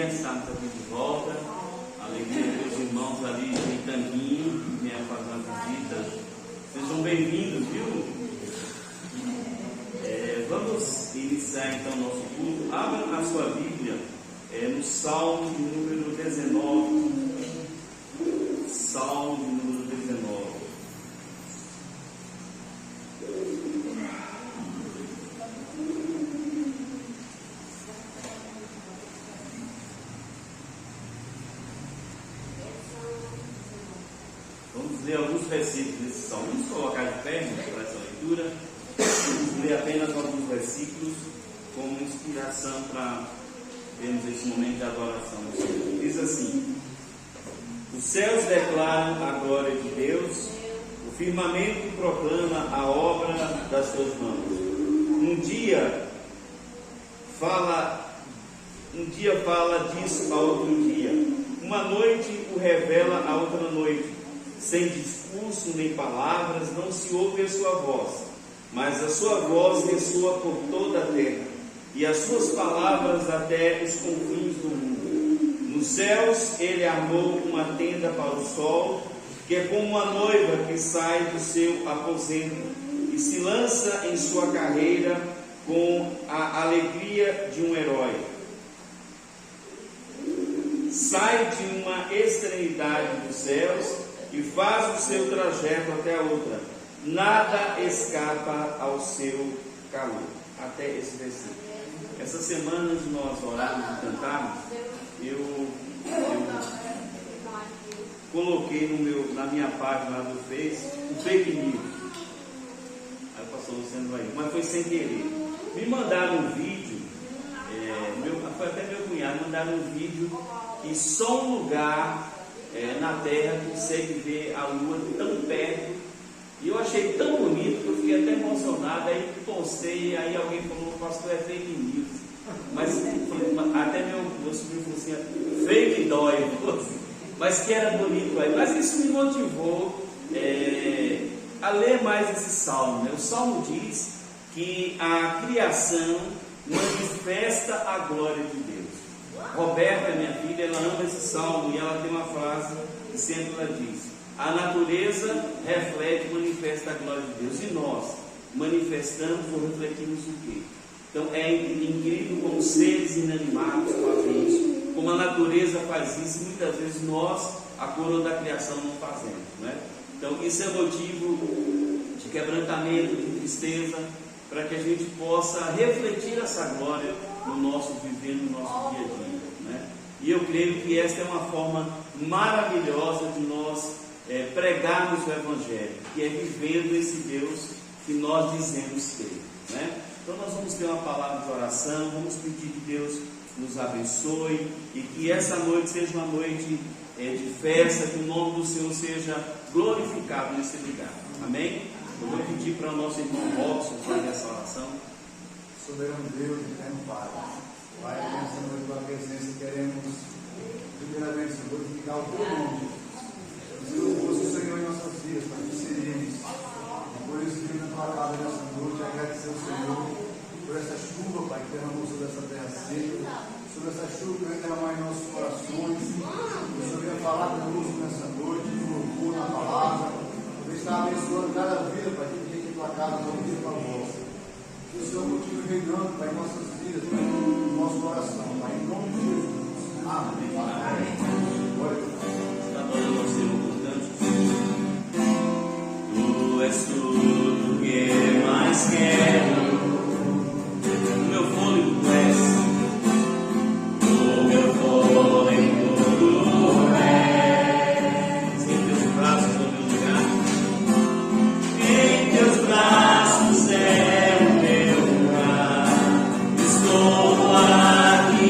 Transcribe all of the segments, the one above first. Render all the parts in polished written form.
alegria estarmos aqui de volta. Alegria de meus irmãos ali em Tanguinho, que vieram fazer uma visita. Sejam bem-vindos, viu? Vamos iniciar então nosso culto. Abra a sua Bíblia no Salmo de número 19. Salmo de número 19. Vamos ler alguns versículos desse salmo. Vamos colocar de pé para essa leitura. Vamos ler apenas alguns versículos como inspiração para termos esse momento de adoração. Diz assim: os céus declaram a glória de Deus, o firmamento proclama a obra das suas mãos. Um dia fala disso a outro dia, uma noite o revela a outra noite. Sem discurso nem palavras, não se ouve a sua voz, mas a sua voz ressoa por toda a terra, e as suas palavras até os confins do mundo. Nos céus ele armou uma tenda para o sol, que é como uma noiva que sai do seu aposento e se lança em sua carreira com a alegria de um herói. Sai de uma extremidade dos céus e faz o seu trajeto até a outra. Nada escapa ao seu calor. Até esse versículo. Essa semana de nós orarmos e cantarmos, eu coloquei na minha página lá do Face um fake news. Aí o pastor Luciano vai, mas foi sem querer. Me mandaram um vídeo, foi até meu cunhado, mandaram um vídeo que só um lugar na terra consegue ver a lua tão perto, e eu achei tão bonito que eu fiquei até emocionado. Aí postei, aí alguém falou: pastor, é fake news. Mas até meu sobrinho falou assim: fake dói, mas que era bonito aí. Mas isso me motivou a ler mais esse salmo, né? O salmo diz que a criação manifesta a glória de Deus. Roberta, minha filha, ela ama esse salmo, e ela tem uma frase que sempre ela diz: a natureza reflete e manifesta a glória de Deus. E nós manifestamos ou refletimos o quê? Então é incrível como seres inanimados fazem isso, como a natureza faz isso, e muitas vezes nós, a coroa da criação, não fazemos, né? Então isso é motivo de quebrantamento, de tristeza, para que a gente possa refletir essa glória no nosso viver, no nosso dia a dia, né? E eu creio que esta é uma forma maravilhosa de nós pregarmos o Evangelho, que é vivendo esse Deus que nós dizemos ter, né? Então nós vamos ter uma palavra de oração, vamos pedir que Deus nos abençoe e que essa noite seja uma noite de festa, que o nome do Senhor seja glorificado nesse lugar, amém? Eu vou pedir para o nosso irmão Robson fazer essa oração. Soberano Deus, eterno Pai, Pai, nessa noite da presença, queremos primeiramente glorificar o teu nome. Senhor, fosse o Senhor em nossas vidas, para que seremos. Por isso, vindo na tua casa nessa noite, agradecer ao Senhor por essa chuva, Pai, que derramou sobre essa terra seca, sobre essa chuva que vai derramar em nossos corações. O Senhor venha falar conosco nessa noite, no louvor, na palavra. Você está abençoando cada vida, Pai, que vem aqui em tua casa, no dia para vós. Que o Senhor continue reinando, Pai, em nossas vidas, Pai, no nosso coração, Pai, em nome de Jesus. Amém. Amém. Glória a Deus. Está adorando ao Senhor por tantos. Tu és tudo que mais quero. O meu fôlego tu és. O meu fôlego tu és. Em teus braços, ó meu lugar. Em teus braços é o meu lugar. Estou aqui.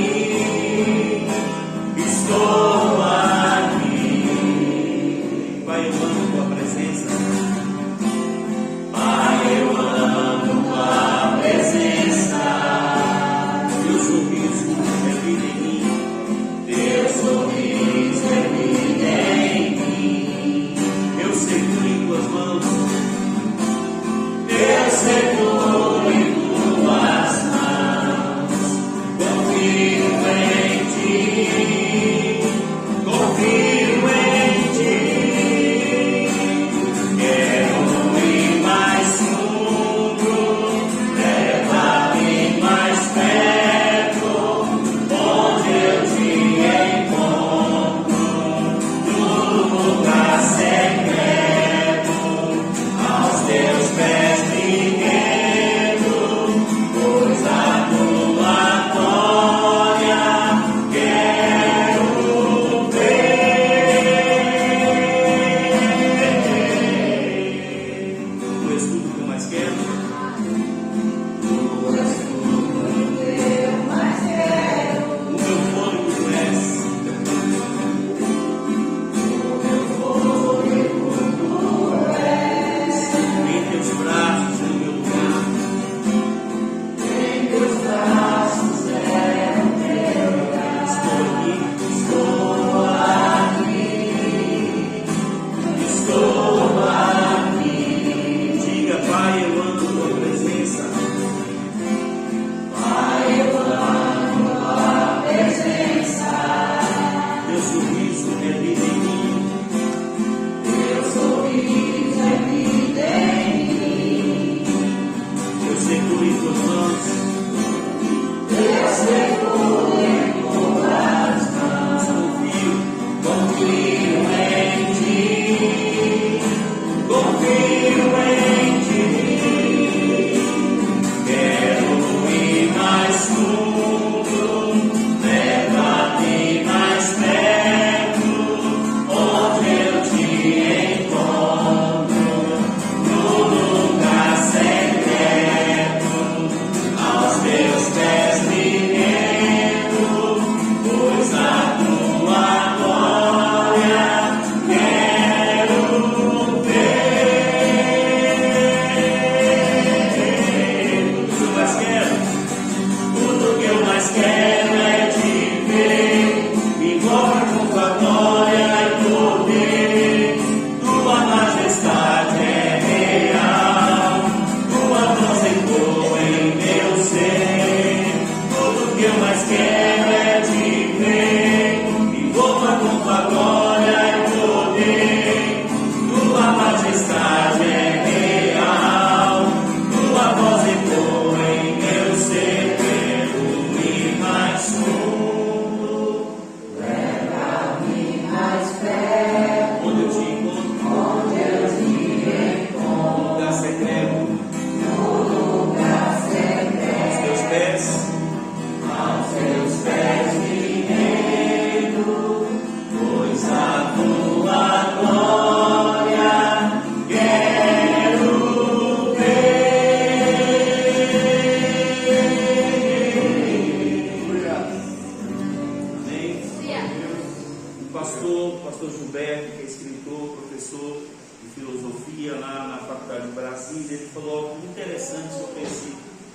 pastor Gilberto, que é escritor, professor de filosofia lá na Faculdade de Brasília, ele falou algo interessante sobre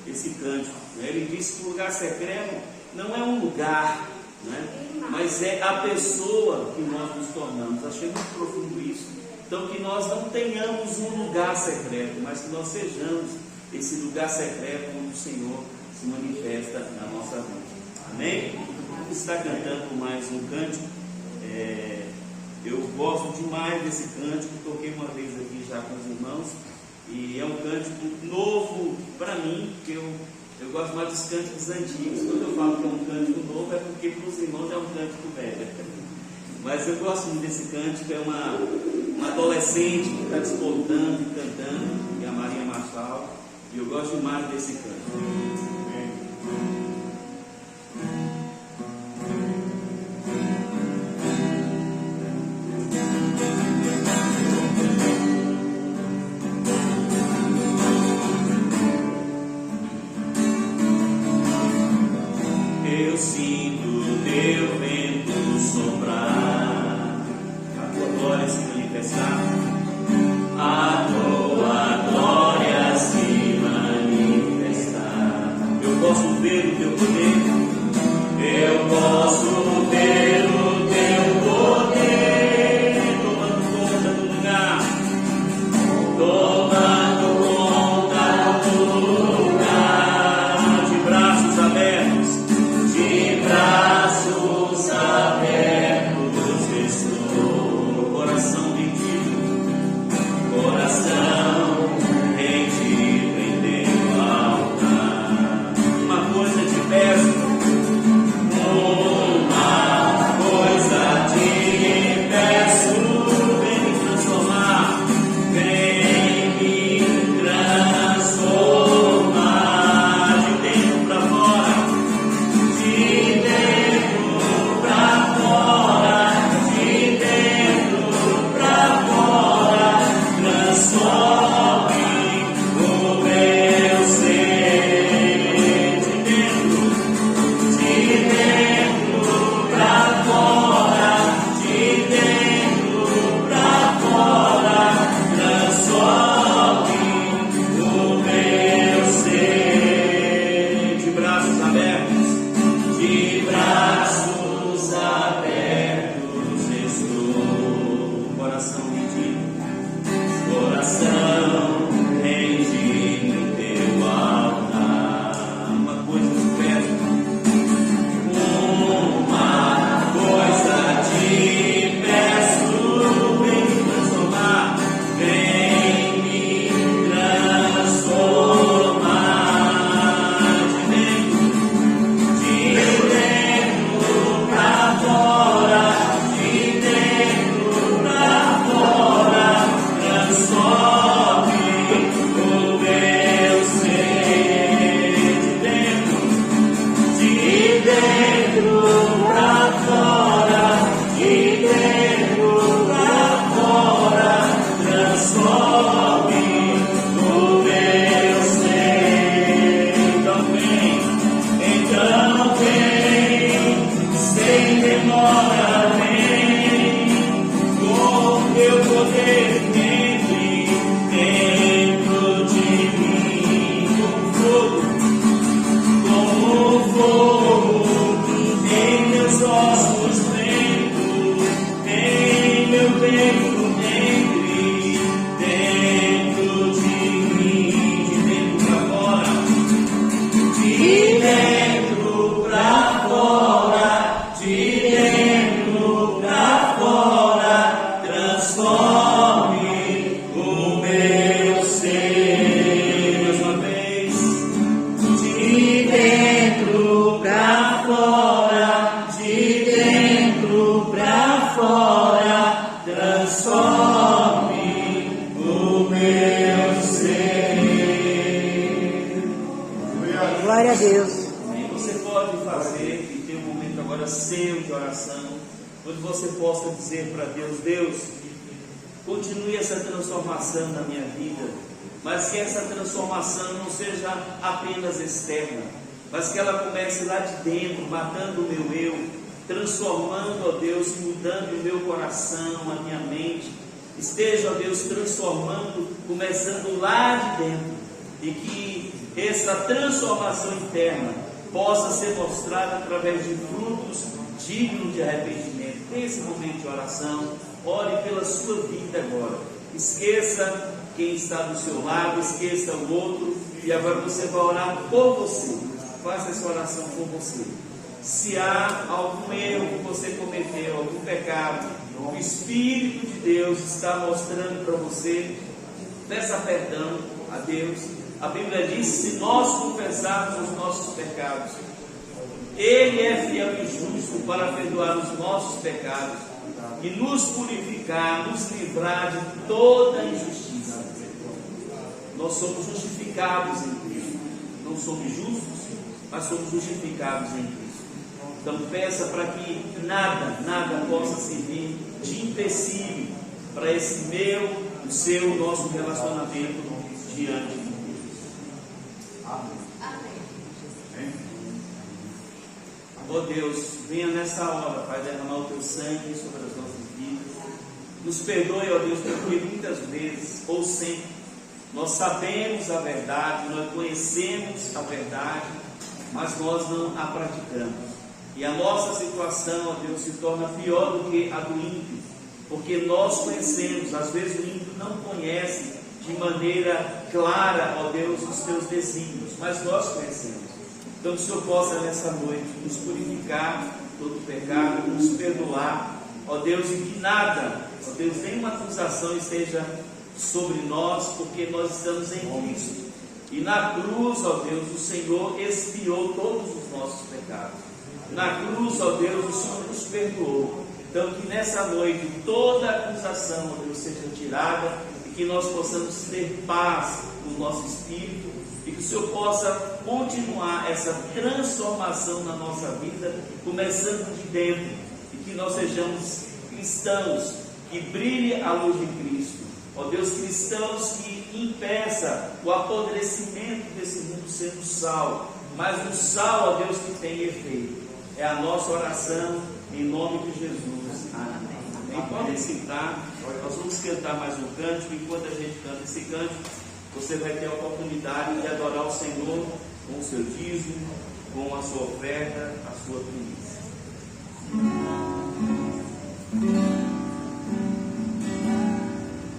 esse cântico. Ele disse que o lugar secreto não é um lugar, né? Mas é a pessoa que nós nos tornamos. Achei muito profundo isso. Então, que nós não tenhamos um lugar secreto, mas que nós sejamos esse lugar secreto onde o Senhor se manifesta na nossa vida. Amém? Vamos estar cantando mais um cântico. Eu gosto demais desse cântico, toquei uma vez aqui já com os irmãos, e é um cântico novo para mim, porque eu gosto mais dos cânticos antigos. Quando eu falo que é um cântico novo, é porque para os irmãos é um cântico velho. Mas eu gosto muito desse cântico, é uma adolescente que está despontando e cantando, que é a Maria Marçal, e eu gosto demais desse cântico. Eu sinto teu vento soprar, a tua glória se manifestar, a tua glória se manifestar. Eu posso ver o teu poder, eu posso ver o teu poder, tomando conta do lugar, tomando conta do lugar, de braços abertos. De braços abertos estou, coração rendido em teu altar. Uma coisa te peço, vem me transformar, vem me transformar de dentro para fora. De dentro pra fora, de dentro pra fora, transforme o meu ser. De dentro pra fora, de dentro pra fora, transforme o meu ser. De braços abertos. De braços abertos estou, coração rendido em teu altar. Uma coisa te peço, vem me transformar, vem me transformar de dentro pra fora, de dentro pra fora, transforme o meu ser. De dentro pra fora, de dentro pra fora, transforme o meu ser. Então vem, sem demora, vem, com teu poder dentro de mim, como fogo, em meus ossos dentro, em meu dentro, dentro de mim, de dentro pra fora. De dentro pra fora, de dentro pra fora, transforme o meu ser. Mais uma vez. De dentro pra fora, de dentro pra fora, transforme o meu ser. Glória a Deus. E você pode fazer e ter um momento agora seu de oração, onde você possa dizer para Deus: Deus, continue essa transformação na minha vida, mas que essa transformação não seja apenas externa, mas que ela comece lá de dentro, matando o meu eu, transformando, ó Deus, mudando o meu coração, a minha mente. Esteja, ó Deus, transformando, começando lá de dentro, e que essa transformação interna possa ser mostrada através de frutos dignos de arrependimento. Tenha esse momento de oração, ore pela sua vida agora. Esqueça quem está do seu lado, esqueça o outro, e agora você vai orar por você. Faça essa oração por você. Se há algum erro que você cometeu, algum pecado, o Espírito de Deus está mostrando para você, peça perdão a Deus. A Bíblia diz: se nós confessarmos os nossos pecados, Ele é fiel e justo para perdoar os nossos pecados e nos purificar, nos livrar de toda injustiça. Nós somos justificados em Cristo. Não somos justos, mas somos justificados em Cristo. Então peça para que nada possa servir de empecilho para esse o seu, nosso relacionamento diante de Deus. Amém. Ó Deus, venha nessa hora, Pai, derramar o Teu sangue sobre as nossas vidas. Nos perdoe, ó Deus, porque muitas vezes, ou sempre, nós sabemos a verdade, nós conhecemos a verdade, mas nós não a praticamos. E a nossa situação, ó Deus, se torna pior do que a do ímpio, porque nós conhecemos, às vezes o ímpio não conhece de maneira clara, ó Deus, os teus desígnios, mas nós conhecemos. Então que o Senhor possa nessa noite nos purificar todo o pecado, nos perdoar, ó Deus, e que nada, ó Deus, nenhuma acusação esteja sobre nós, porque nós estamos em Cristo. E na cruz, ó Deus, o Senhor expiou todos os nossos pecados. Na cruz, ó Deus, o Senhor nos perdoou. Então que nessa noite toda acusação, ó Deus, seja tirada e que nós possamos ter paz no nosso espírito e que o Senhor possa continuar essa transformação na nossa vida, começando de dentro, e que nós sejamos cristãos, que brilhe a luz de Cristo. Ó Deus, cristãos que impeça o apodrecimento desse mundo sendo sal, mas o sal, ó Deus, que tem efeito. É a nossa oração em nome de Jesus. Amém. Podem sentar, nós vamos cantar mais um cântico. Enquanto a gente canta esse cântico, você vai ter a oportunidade de adorar o Senhor com o seu dízimo, com a sua oferta, a sua primícia.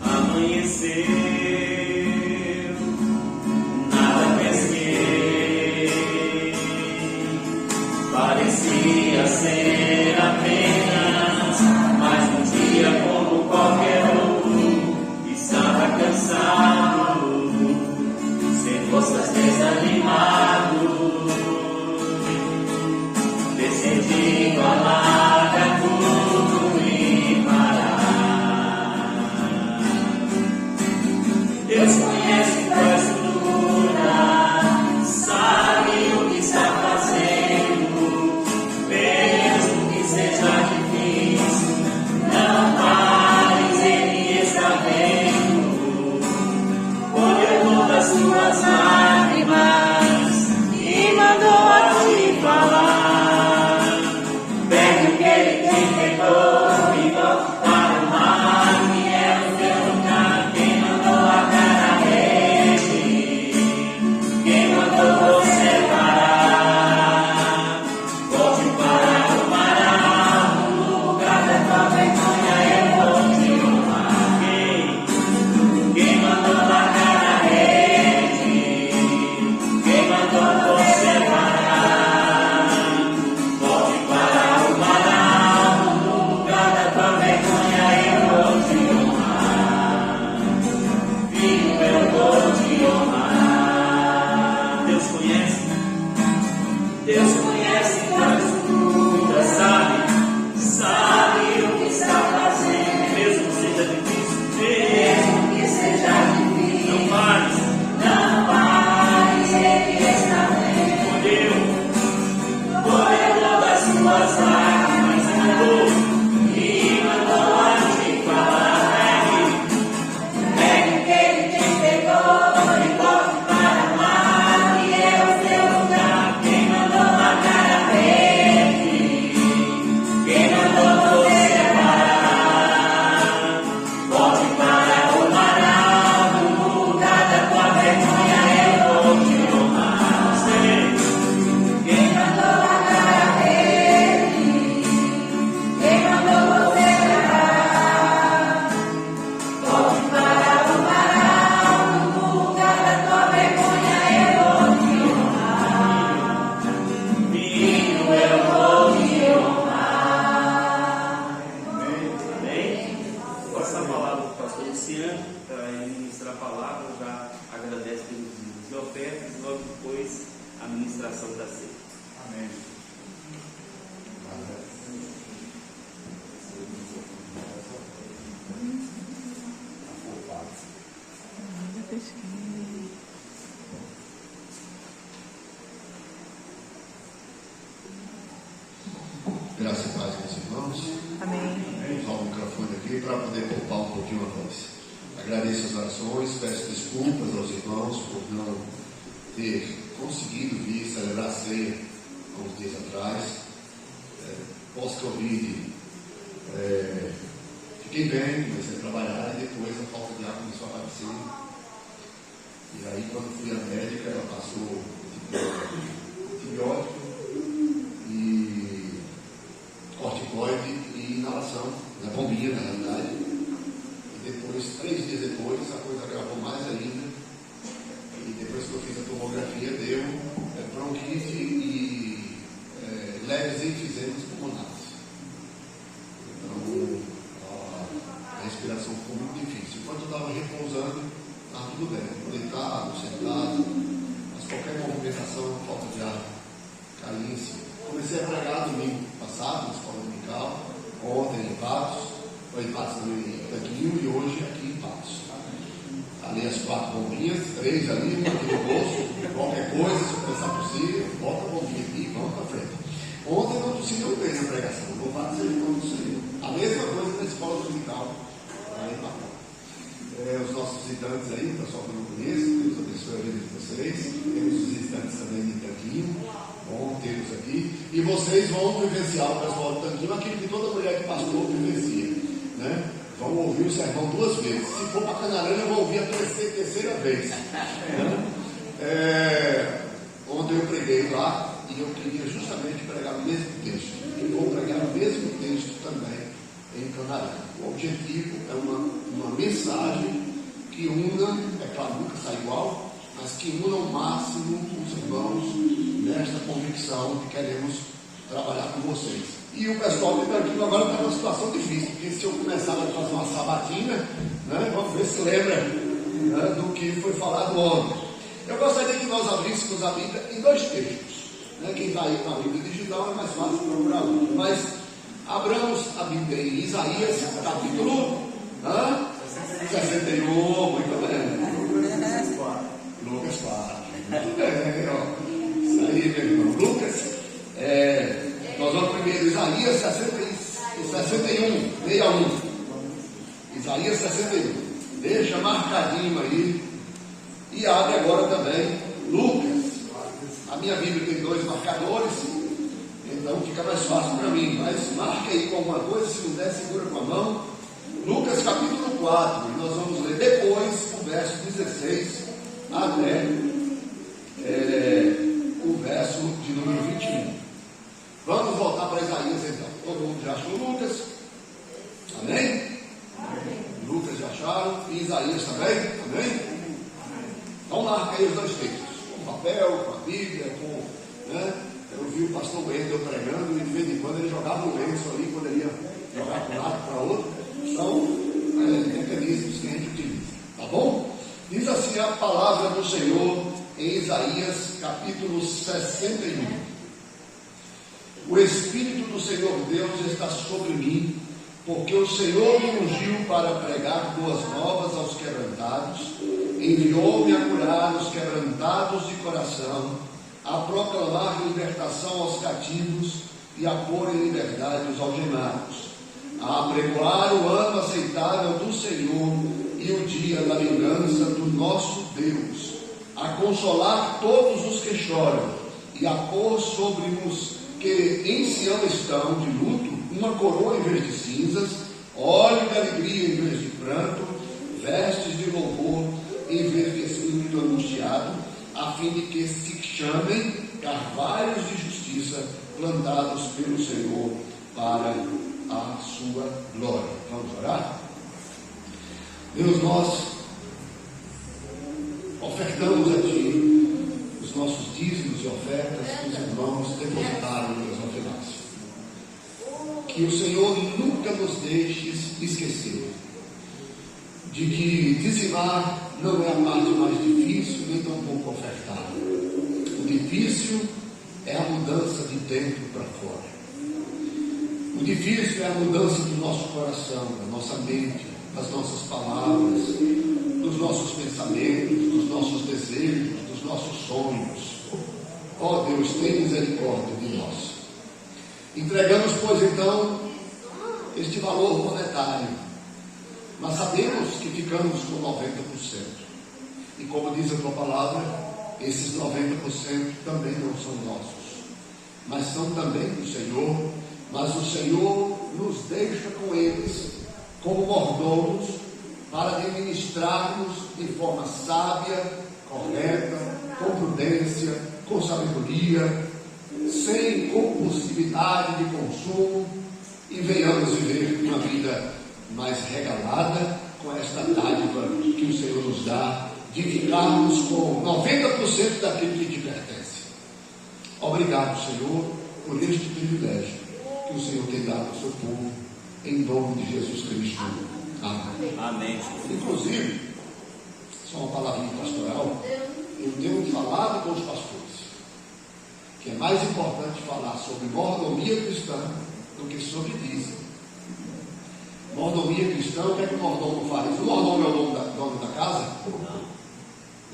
Amanheceu, nada pesquei, parecia ser apenas mais um dia como qualquer outro. Estava cansado, sem forças, desanimado, decidido a largar tudo e parar. Graça e paz, meus irmãos. Amém. Vou usar o microfone aqui para poder poupar um pouquinho a voz. Agradeço as orações, peço desculpas aos irmãos por não ter conseguido vir celebrar a ceia há uns dias atrás. Pós-Covid, fiquei bem, comecei a trabalhar e depois a falta de ar começou a aparecer. E aí, quando fui à médica, ela passou antibiótico e corticoide e inalação, na bombinha, na realidade. E depois, 3 dias depois, a coisa agravou mais ainda. E depois que eu fiz a tomografia, deu bronquite e leves enfisemas pulmonares. Então, a respiração ficou muito difícil. Enquanto eu estava repousando, estava tudo bem. Deitado, sentado, mas qualquer movimentação, falta de ar, caía em cima. Comecei a pregar domingo passado, na escola dominical, ontem em Patos, foi em Patos também em Tanquinho e hoje aqui em Patos. Ali as 4 bombinhas, 3 ali, uma aqui no bolso, qualquer coisa, se pensar possível, bota a bombinha aqui e vamos para frente. Ontem não consegui bem na pregação, louvado seja o nome do Senhor. A mesma coisa na escola dominical, lá em Patos. Os nossos visitantes aí, o pessoal que eu não conheço, Deus abençoe a vida de vocês. Temos os visitantes também de Tanquinho, bom tê-los aqui. E vocês vão vivenciar o pessoal de Tanquinho, aquilo que toda mulher que pastor vivencia, né? Vão ouvir o sermão 2 vezes. Se for para Canarana, eu vou ouvir a terceira vez. Ontem eu preguei lá e eu queria justamente pregar o mesmo texto. E vou pregar o mesmo texto também em Canarana. O objetivo é uma mensagem que una, é claro, nunca sai igual, mas que una ao máximo os irmãos nesta convicção que queremos trabalhar com vocês. E o pessoal de Tanquinho agora está numa situação difícil, porque se eu começar a fazer uma sabatina, né, vamos ver se lembra, né, do que foi falado ontem. Eu gostaria que nós abríssemos a Bíblia em 2 textos. Né? Quem está aí com a Bíblia digital é mais fácil procurar um. Mas abramos a Bíblia em Isaías, capítulo 61, muito bem. Lucas 4. Muito bem, ó. Isso aí, meu irmão. Lucas, nós vamos primeiro Isaías 61. Isaías 61. Deixa marcadinho aí. E abre agora também Lucas. A minha Bíblia tem 2 marcadores, então fica mais fácil para mim. Mas marca aí com alguma coisa, se não der, segura com a mão. Lucas capítulo 4. E nós vamos ler depois o verso 16 até o verso de número 21. Vamos voltar para Isaías então. Todo mundo já achou Lucas? Amém? Lucas já acharam? E Isaías também? Amém? Então marca aí os 2 textos. Com papel, com a Bíblia, eu vi o pastor Wendel pregando e de vez em quando ele jogava o lenço ali, poderia jogar para um lado para o outro. São mecanismos que a gente utiliza. Tá bom? Diz assim a palavra do Senhor em Isaías capítulo 61. O Espírito do Senhor Deus está sobre mim, porque o Senhor me ungiu para pregar boas novas aos quebrantados, enviou-me a curar os quebrantados de coração, a proclamar libertação aos cativos e a pôr em liberdade os algemados, a apregoar o ano aceitável do Senhor e o dia da vingança do nosso Deus, a consolar todos os que choram e a pôr sobre os que em Sião estão de luto uma coroa em vez de cinzas, óleo de alegria em vez de pranto, vestes de louvor em vez de espírito angustiado, a fim de que se chamem carvalhos de justiça plantados pelo Senhor para a sua glória. Vamos orar? Deus, nós ofertamos a Ti os nossos dízimos e ofertas que os irmãos depositaram nos ofertas. Que o Senhor nunca nos deixe esquecer de que dizimar não é a parte mais difícil, nem tão pouco ofertar. O difícil é a mudança de dentro para fora. O difícil é a mudança do nosso coração, da nossa mente, das nossas palavras, dos nossos pensamentos, dos nossos desejos, dos nossos sonhos. Ó Deus, tem misericórdia de nós. Entregamos, pois, então, este valor monetário, mas sabemos que ficamos com 90%. E como diz a tua palavra, esses 90% também não são nossos, mas são também do Senhor. Mas o Senhor nos deixa com eles como mordomos para administrarmos de forma sábia, correta, com prudência, com sabedoria, sem compulsividade de consumo, e venhamos viver uma vida mais regalada com esta dádiva que o Senhor nos dá, de ficarmos com 90% daquilo que te pertence. Obrigado, Senhor, por este privilégio que o Senhor tem dado ao seu povo, em nome de Jesus Cristo. Amém. Amém. Inclusive, só uma palavrinha pastoral, eu tenho falado com os pastores que é mais importante falar sobre mordomia cristã do que sobre dízimo. Mordomia cristã, o que é que o mordomo faz? O mordomo é o dono da casa?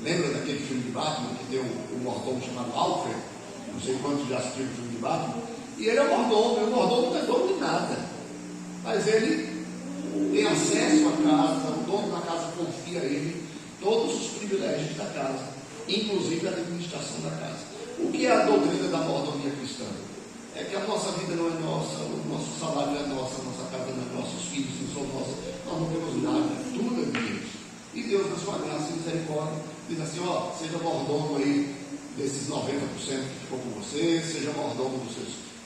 Lembra daquele filme de Batman que tem um mordomo chamado Alfred? Não sei quantos já assistiram o filme de Batman. E ele é mordomo, e o mordomo não é dono de nada, mas ele tem acesso à casa, o dono da casa confia a ele todos os privilégios da casa, inclusive a administração da casa. O que é a doutrina da mordomia cristã? É que a nossa vida não é nossa, o nosso salário não é nosso, a nossa casa não é nossa, os filhos não são nossos, nós não temos nada, tudo é de Deus. E Deus, na sua graça e misericórdia, diz assim: ó, seja mordomo aí desses 90% que ficou com você, seja mordomo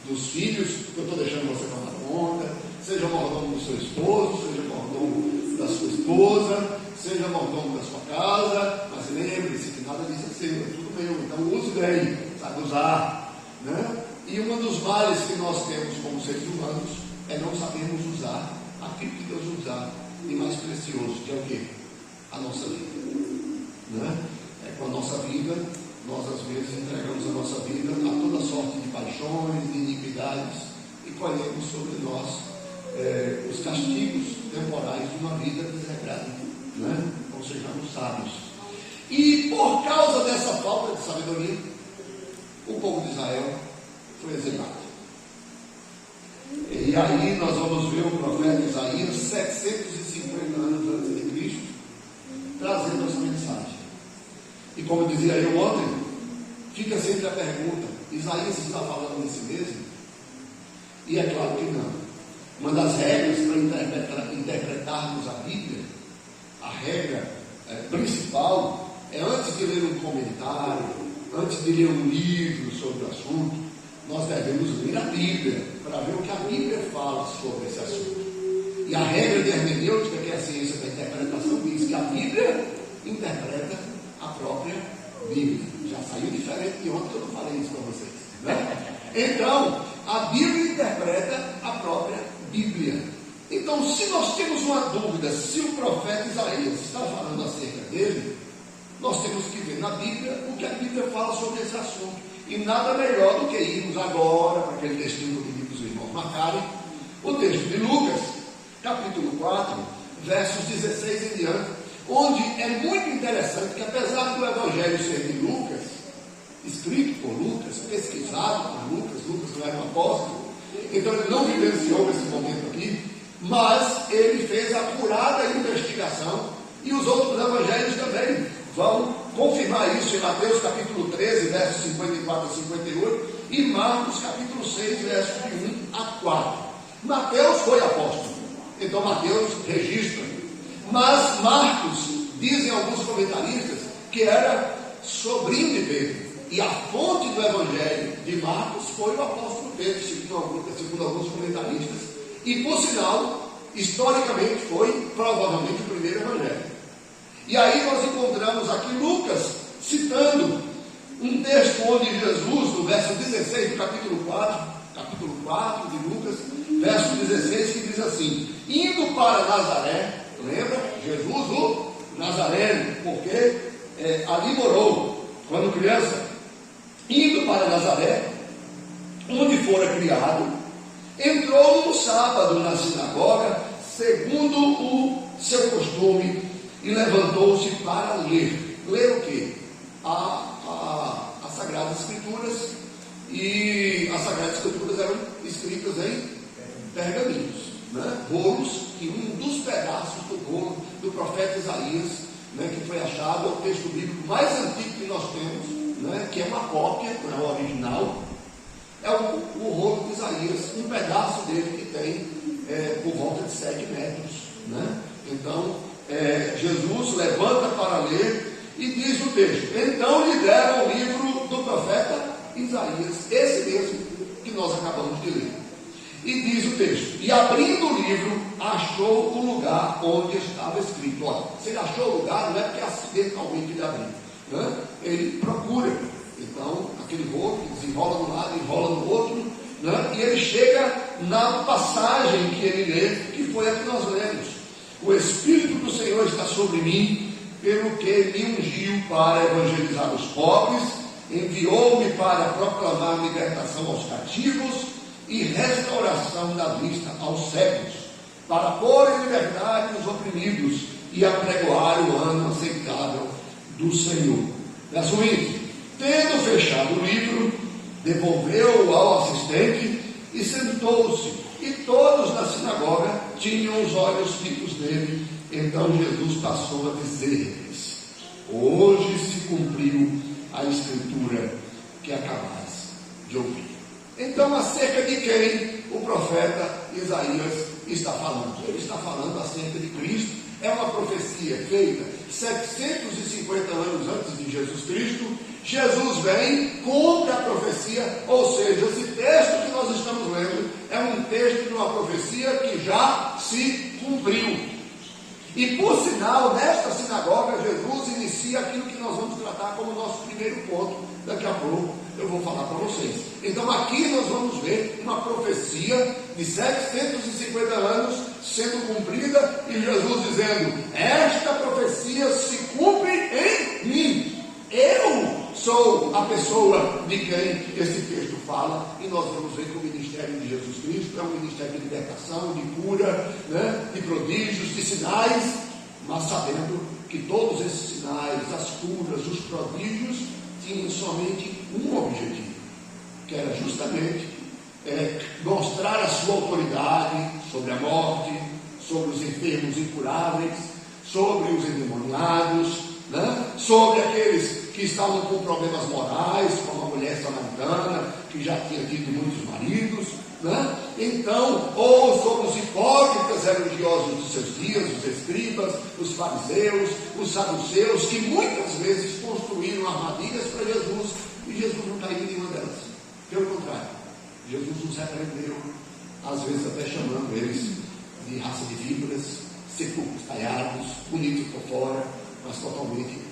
dos filhos que eu estou deixando você tomar conta, seja mordomo do seu esposo, seja mordomo da sua esposa, seja mordomo da sua casa, mas lembre-se que nada disso é seu, é tudo meu, então use bem, sabe usar, né? E um dos males que nós temos como seres humanos é não sabermos usar aquilo que Deus nos dá de mais precioso, que é o quê? A nossa vida, né? É com a nossa vida, nós às vezes entregamos a nossa vida a toda sorte de paixões, de iniquidades, e colhemos sobre nós os castigos temporais de uma vida desregrada, né? Então sejamos sábios. E por causa dessa falta de sabedoria, o povo de Israel foi exilado. E aí nós vamos ver o profeta Isaías 750 anos antes de Cristo trazendo essa mensagem. E como dizia eu ontem, fica sempre a pergunta: Isaías está falando de si mesmo? E é claro que não. Uma das regras para interpretarmos a Bíblia, a regra principal, é antes de ler um comentário, antes de ler um livro sobre o assunto, nós devemos ler a Bíblia, para ver o que a Bíblia fala sobre esse assunto. E a regra de hermenêutica, que é a ciência da interpretação, diz que a Bíblia interpreta a própria Bíblia. Já saiu diferente de ontem que eu não falei isso para vocês, né? Então, a Bíblia interpreta a própria Bíblia. Então, se nós temos uma dúvida se o profeta Isaías está falando acerca dele, nós temos que ver na Bíblia o que a Bíblia fala sobre esse assunto. E nada melhor do que irmos agora para aquele textinho que eu pedi para os irmãos marcarem, o texto de Lucas, capítulo 4, versos 16 em diante, onde é muito interessante que, apesar do Evangelho ser de Lucas, escrito por Lucas, pesquisado por Lucas não era um apóstolo, então ele não vivenciou esse momento aqui, mas ele fez a apurada investigação, e os outros evangelhos também vão confirmar isso em Mateus capítulo 13, versos 54 a 58, e Marcos capítulo 6, versos de 1 a 4. Mateus foi apóstolo, então Mateus registra, mas Marcos, dizem alguns comentaristas, que era sobrinho de Pedro, e a fonte do evangelho de Marcos foi o apóstolo Pedro, segundo alguns comentaristas, e por sinal, historicamente foi provavelmente o primeiro evangelho. E aí nós encontramos aqui Lucas citando um texto onde Jesus, no verso 16 do capítulo 4 de Lucas, verso 16, que diz assim: indo para Nazaré, lembra? Jesus o Nazareno, porque ali morou quando criança, indo para Nazaré, onde fora criado, entrou no sábado na sinagoga, segundo o seu costume, e levantou-se para ler. Ler o quê? As Sagradas Escrituras. E as Sagradas Escrituras eram escritas em pergaminhos, né? Rolos, que um dos pedaços do rolo do profeta Isaías, né, que foi achado, é o texto bíblico mais antigo que nós temos, né, que é uma cópia, não é o original, é o rolo de Isaías, um pedaço dele que tem por volta de 7 metros. Né? Então, Jesus levanta para ler e diz o texto: então lhe deram o livro do profeta Isaías, esse mesmo que nós acabamos de ler. E diz o texto: e abrindo o livro, achou o lugar onde estava escrito. Olha, se ele achou o lugar, não é porque acidentalmente ele abriu, né? Ele procura. Então, aquele rolo que desenrola de um lado, enrola no outro, né? E ele chega na passagem que ele lê, que foi a que nós lemos: o Espírito do Senhor está sobre mim, pelo que me ungiu para evangelizar os pobres, enviou-me para proclamar libertação aos cativos e restauração da vista aos cegos, para pôr em liberdade os oprimidos e apregoar o ano aceitável do Senhor. Verso 20: tendo fechado o livro, devolveu-o ao assistente e sentou-se, e todos na sinagoga tinham os olhos fitos nele. Então Jesus passou a dizer-lhes: hoje se cumpriu a escritura que acabais de ouvir. Então, acerca de quem o profeta Isaías está falando? Ele está falando acerca de Cristo. É uma profecia feita 750 anos antes de Jesus Cristo. Jesus vem, cumpre a profecia, ou seja, esse texto que nós estamos lendo é um texto de uma profecia que já se cumpriu. E por sinal, nesta sinagoga, Jesus inicia aquilo que nós vamos tratar como nosso primeiro ponto. Daqui a pouco eu vou falar para vocês. Então aqui nós vamos ver uma profecia de 750 anos sendo cumprida, e Jesus dizendo: esta profecia se cumpre em mim. Eu sou a pessoa de quem esse texto fala, e nós vamos ver que o ministério de Jesus Cristo é um ministério de libertação, de cura, né, de prodígios, de sinais, mas sabendo que todos esses sinais, as curas, os prodígios, tinham somente um objetivo, que era justamente mostrar a sua autoridade sobre a morte, sobre os enfermos incuráveis, sobre os endemoniados, né? Sobre aqueles que estavam com problemas morais, como a mulher samaritana, que já tinha tido muitos maridos, né? Então, ou sobre os hipócritas religiosos dos seus dias, os escribas, os fariseus, os saduceus, que muitas vezes construíram armadilhas para Jesus, e Jesus não caiu em nenhuma delas. Pelo contrário, Jesus os repreendeu, às vezes até chamando eles de raça de víboras, sepulcros talhados, bonitos por fora, mas totalmente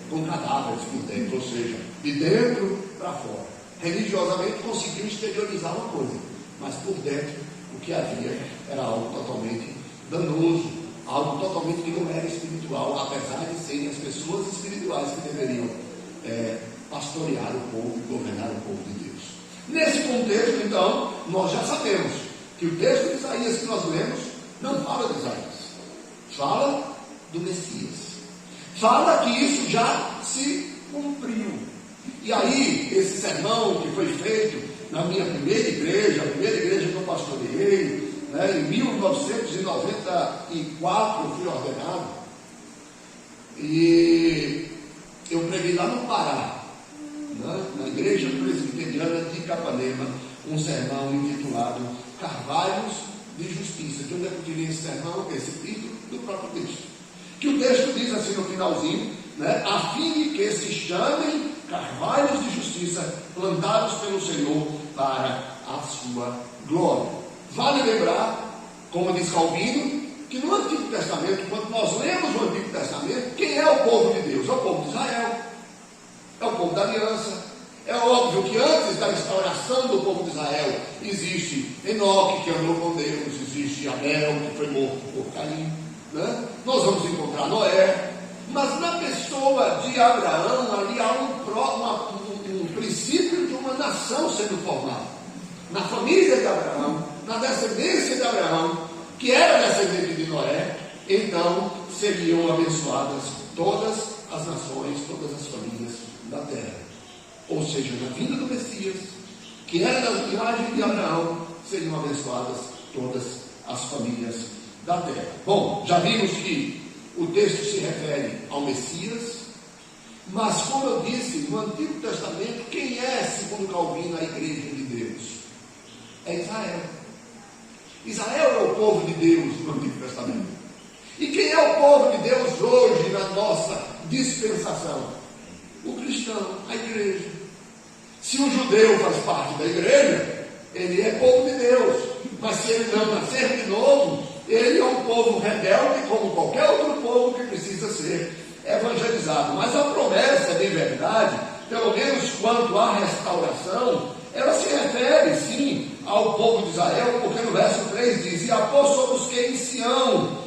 com cadáveres por dentro, ou seja, de dentro para fora. Religiosamente conseguiu exteriorizar uma coisa, mas por dentro o que havia era algo totalmente danoso, algo totalmente que não era espiritual, apesar de serem as pessoas espirituais que deveriam pastorear o povo e governar o povo de Deus. Nesse contexto, então, nós já sabemos que o texto de Isaías que nós lemos não fala de Isaías, fala do Messias. Fala que isso já se cumpriu. E aí, esse sermão que foi feito na minha primeira igreja, a primeira igreja que eu pastoreei, né, em 1994 eu fui ordenado, e eu preguei lá no Pará, né, na igreja presbiteriana de Capanema, um sermão intitulado Carvalhos de Justiça. Que onde é que eu tirei esse sermão? Esse título do próprio texto. Que o texto diz assim no finalzinho, né, a fim de que se chamem carvalhos de justiça, plantados pelo Senhor para a sua glória. Vale lembrar, como diz Calvino, que no Antigo Testamento, quando nós lemos o Antigo Testamento, quem é o povo de Deus? É o povo de Israel, é o povo da aliança. É óbvio que antes da instauração do povo de Israel existe Enoque, que andou com Deus, existe Abel, que foi morto por Caim, né? Nós vamos encontrar Noé, mas na pessoa de Abraão ali há um princípio de uma nação sendo formada. Na família de Abraão, na descendência de Abraão, que era descendente de Noé, então seriam abençoadas todas as nações, todas as famílias da terra. Ou seja, na vinda do Messias, que era da linhagem de Abraão, seriam abençoadas todas as famílias da terra. Bom, já vimos que o texto se refere ao Messias, mas como eu disse, no Antigo Testamento, quem é, segundo Calvino, a igreja de Deus? É Israel. Israel é o povo de Deus no Antigo Testamento. E quem é o povo de Deus hoje na nossa dispensação? O cristão, a igreja. Se o judeu faz parte da igreja, ele é povo de Deus. Mas se ele não nascer de novo, ele é um povo rebelde, como qualquer outro povo que precisa ser evangelizado. Mas a promessa de verdade, pelo menos quanto à restauração, ela se refere sim ao povo de Israel, porque no verso 3 diz: e após sobre os que em Sião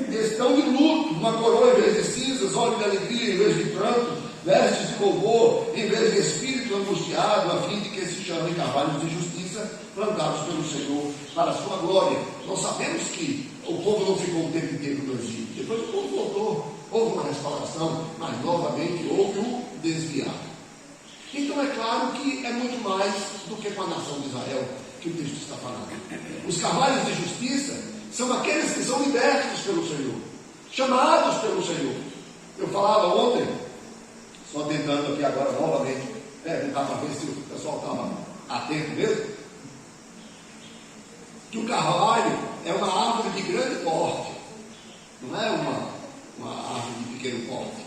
estão de luto, uma coroa em vez de cinzas, óleo de alegria em vez de pranto, vestes de louvor em vez de espírito angustiado, a fim de que se chamem carvalhos de justiça, plantados pelo Senhor para a sua glória. Nós sabemos que o povo não ficou o tempo inteiro no Egito, depois o povo voltou, houve uma restauração, mas novamente houve um desviado. Então é claro que é muito mais do que com a nação de Israel que o texto está falando. Os carvalhos de justiça são aqueles que são libertos pelo Senhor, chamados pelo Senhor. Eu falava ontem, só tentando aqui agora novamente perguntar para ver se o pessoal estava atento mesmo, que o carvalho é uma árvore de grande porte, não é uma árvore de pequeno porte.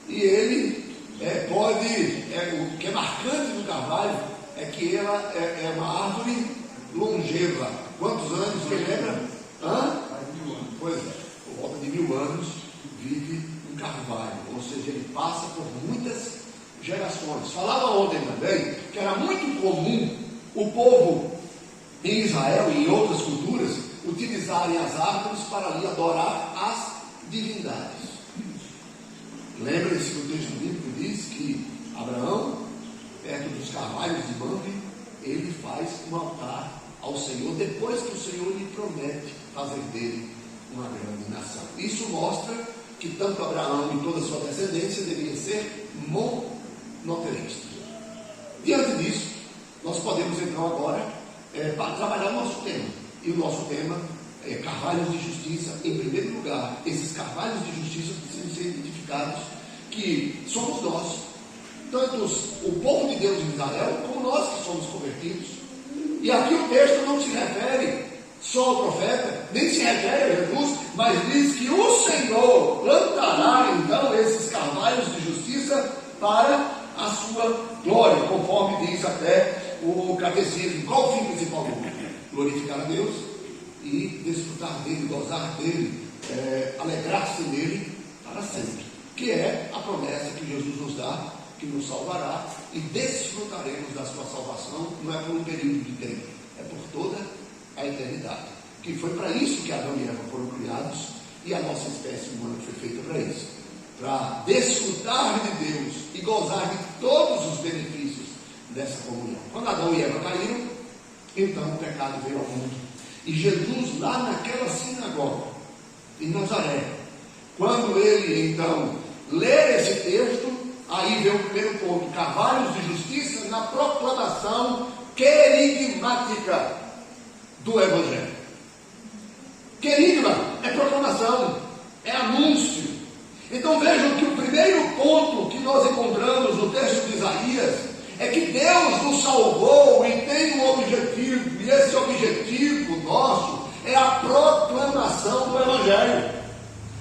E ele o que é marcante do carvalho é que ela é uma árvore longeva. Quantos anos, quem lembra? Pois é, por volta de 1000 anos vive um carvalho, ou seja, ele passa por muitas gerações. Falava ontem também que era muito comum o povo em Israel e em outras culturas utilizarem as árvores para ali adorar as divindades. Lembrem-se que o texto bíblico diz que Abraão, perto dos carvalhos de Mamre, ele faz um altar ao Senhor, depois que o Senhor lhe promete fazer dele uma grande nação. Isso mostra que tanto Abraão e toda a sua descendência deveriam ser monoteístas. Diante disso, nós podemos então agora para trabalhar o nosso tema. E o nosso tema é carvalhos de justiça. Em primeiro lugar, esses carvalhos de justiça precisam ser identificados, que somos nós, tanto o povo de Deus em Israel, como nós que somos convertidos. E aqui o texto não se refere só ao profeta, nem se refere a Jesus, mas diz que o Senhor plantará então esses carvalhos de justiça para a sua glória, conforme diz até o catecismo. Qual o fim principal do mundo? Glorificar a Deus e desfrutar dele, gozar dele, alegrar-se nele para sempre, que é a promessa que Jesus nos dá, que nos salvará, e desfrutaremos da sua salvação, não é por um período de tempo, é por toda a eternidade, que foi para isso que Adão e Eva foram criados, e a nossa espécie humana foi feita para isso, para desfrutar de Deus e gozar de todos os benefícios dessa comunhão. Quando Adão e Eva caíram, então o pecado veio ao mundo, e Jesus lá naquela sinagoga em Nazaré, quando ele então ler esse texto, aí vem o primeiro ponto: carvalhos de justiça na proclamação querigmática do Evangelho. Querigma é proclamação, é anúncio. Então vejam que o primeiro ponto que nós encontramos no texto de Isaías é que Deus nos salvou e tem um objetivo, e esse objetivo nosso é a proclamação do Evangelho,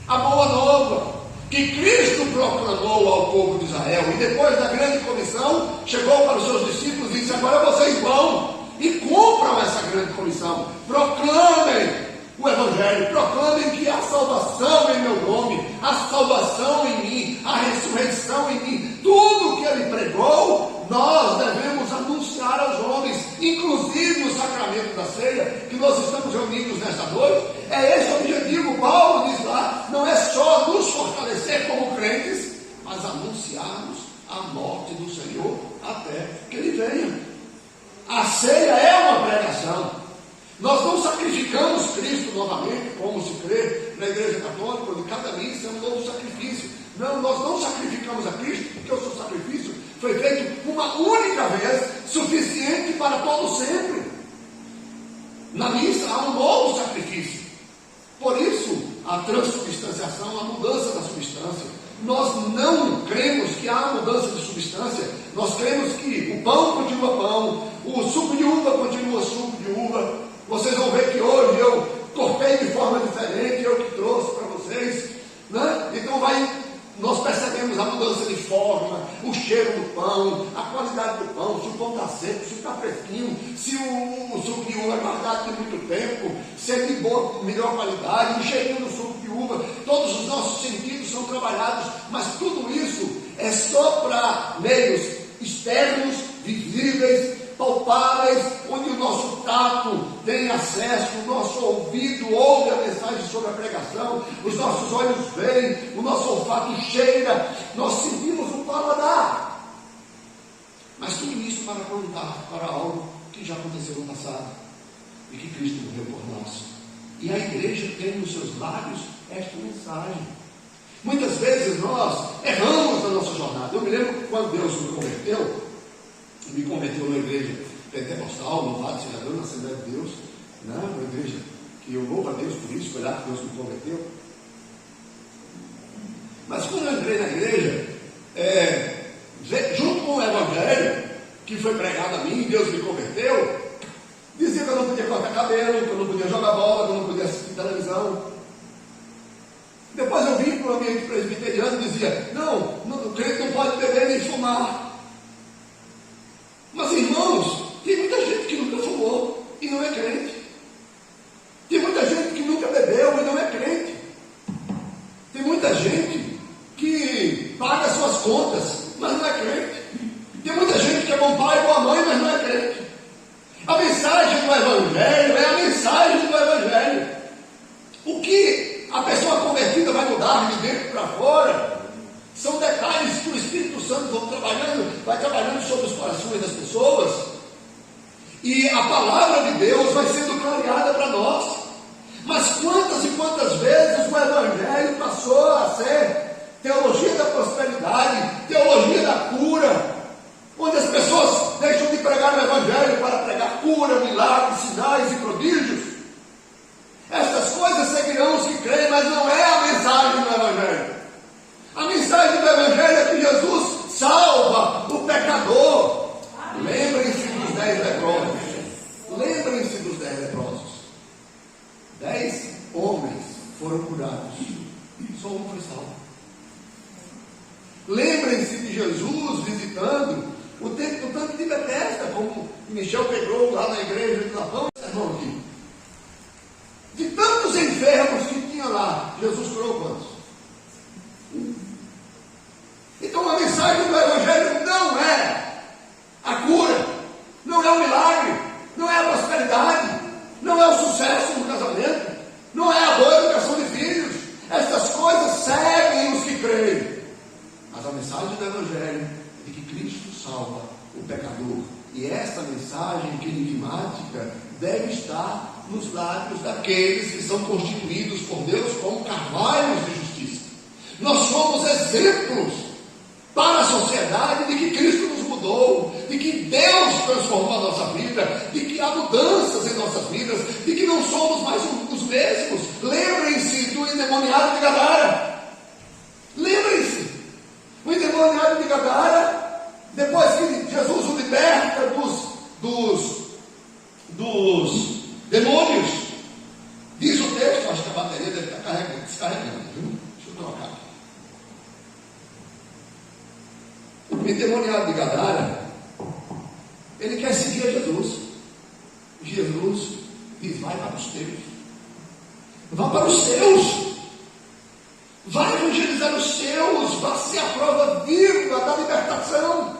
a boa nova que Cristo proclamou ao povo de Israel, e depois da grande comissão chegou para os seus discípulos e disse: agora vocês vão e cumpram essa grande comissão, proclamem o Evangelho, proclamem que há salvação em meu nome, há salvação em mim, há ressurreição em mim. Tudo que ele pregou, nós devemos anunciar aos homens, inclusive o sacramento da ceia, que nós estamos reunidos nesta noite. É esse o objetivo. Paulo diz lá, não é só nos fortalecer como crentes, mas anunciarmos a morte do Senhor até que ele venha. A ceia é uma pregação. Nós não sacrificamos Cristo novamente, como se crê na Igreja Católica, onde cada missa é um novo sacrifício. Não, nós não sacrificamos a Cristo, porque o seu sacrifício foi feito uma única vez, suficiente todo sempre. Na missa há um novo sacrifício. Por isso, a transubstanciação, a mudança da substância. Nós não cremos que há mudança de substância. Nós cremos que o pão continua pão, o suco de uva continua suco de uva. Vocês vão ver que hoje eu cortei de forma diferente, eu que trouxe para vocês, né? Então nós percebemos a mudança de forma, o cheiro do pão, a qualidade do pão, se o pão está seco, se está fresquinho, se o suco de uva é guardado por muito tempo, se é de boa, melhor qualidade, o cheirinho do suco de uva. Todos os nossos sentidos são trabalhados, mas tudo isso é só para meios externos, visíveis, palpáveis, onde o nosso tato tem acesso, o nosso ouvido ouve a mensagem sobre a pregação, os nossos olhos veem, o nosso olfato cheira, nós sentimos o paladar. Mas tudo isso para apontar para algo que já aconteceu no passado e que Cristo morreu por nós. E a igreja tem nos seus lábios esta mensagem. Muitas vezes nós erramos na nossa jornada. Eu me lembro quando Deus me converteu na igreja pentecostal, louvado seja Deus, na Assembleia de Deus, né? Uma igreja que eu louvo a Deus por isso, foi lá que Deus me converteu. Mas quando eu entrei na igreja, junto com o evangelho que foi pregado a mim, Deus me converteu, dizia que eu não podia cortar cabelo, que eu não podia jogar bola, que eu não podia assistir televisão. Depois eu vim para o ambiente presbiteriano e dizia, o crente não pode beber nem fumar. Mas irmãos, tem muita gente que nunca fumou e não é crente. Tem muita gente que nunca bebeu e não é crente. Tem muita gente que paga suas contas, mas não é crente. Tem muita gente que é bom pai, boa mãe, mas não é crente. A mensagem do Evangelho é a mensagem do Evangelho. O que a pessoa convertida vai mudar de dentro para fora são detalhes que o Espírito Santo vai trabalhando sobre os corações das pessoas, e a palavra de Deus vai sendo clareada para nós. Mas quantas e quantas vezes o Evangelho passou a ser teologia da prosperidade, teologia da cura, onde as pessoas deixam de pregar o Evangelho para pregar cura, milagres, sinais e prodígios. Estas coisas seguirão os que creem, mas não é a mensagem do Evangelho. A mensagem do Evangelho é que Jesus salva o pecador. Lembrem-se dos 10 leprosos. Lembrem-se dos 10 leprosos. 10 homens foram curados. Só um foi salvo. Lembrem-se de Jesus visitando o tanque de Betesda, como Michel pegou lá na igreja de Lapão. Irmão, aqui. De tantos enfermos que tinha lá, Jesus curou quantos? Então a mensagem do Evangelho não é a cura, não é o milagre, não é a prosperidade, não é o sucesso no casamento, não é a boa educação de filhos. Estas coisas seguem os que creem. Mas a mensagem do Evangelho é de que Cristo salva o pecador. E esta mensagem enigmática deve estar nos lábios daqueles que são constituídos por Deus como carvalhos de justiça. Nós somos exemplos para a sociedade de que Cristo nos mudou, de que Deus transformou a nossa vida, de que há mudanças em nossas vidas, de que não somos mais os mesmos. Lembrem-se do endemoniado de Gadara. Lembrem-se, o endemoniado de Gadara, depois que Jesus o liberta dos demônios, diz o texto, acho que a bateria deve estar descarregando, viu? Deixa eu trocar aqui. O endemoniado de Gadara, ele quer seguir a Jesus. Jesus diz, vai para os teus. Vá para os seus. Vai evangelizar os seus. Vai ser a prova viva da libertação.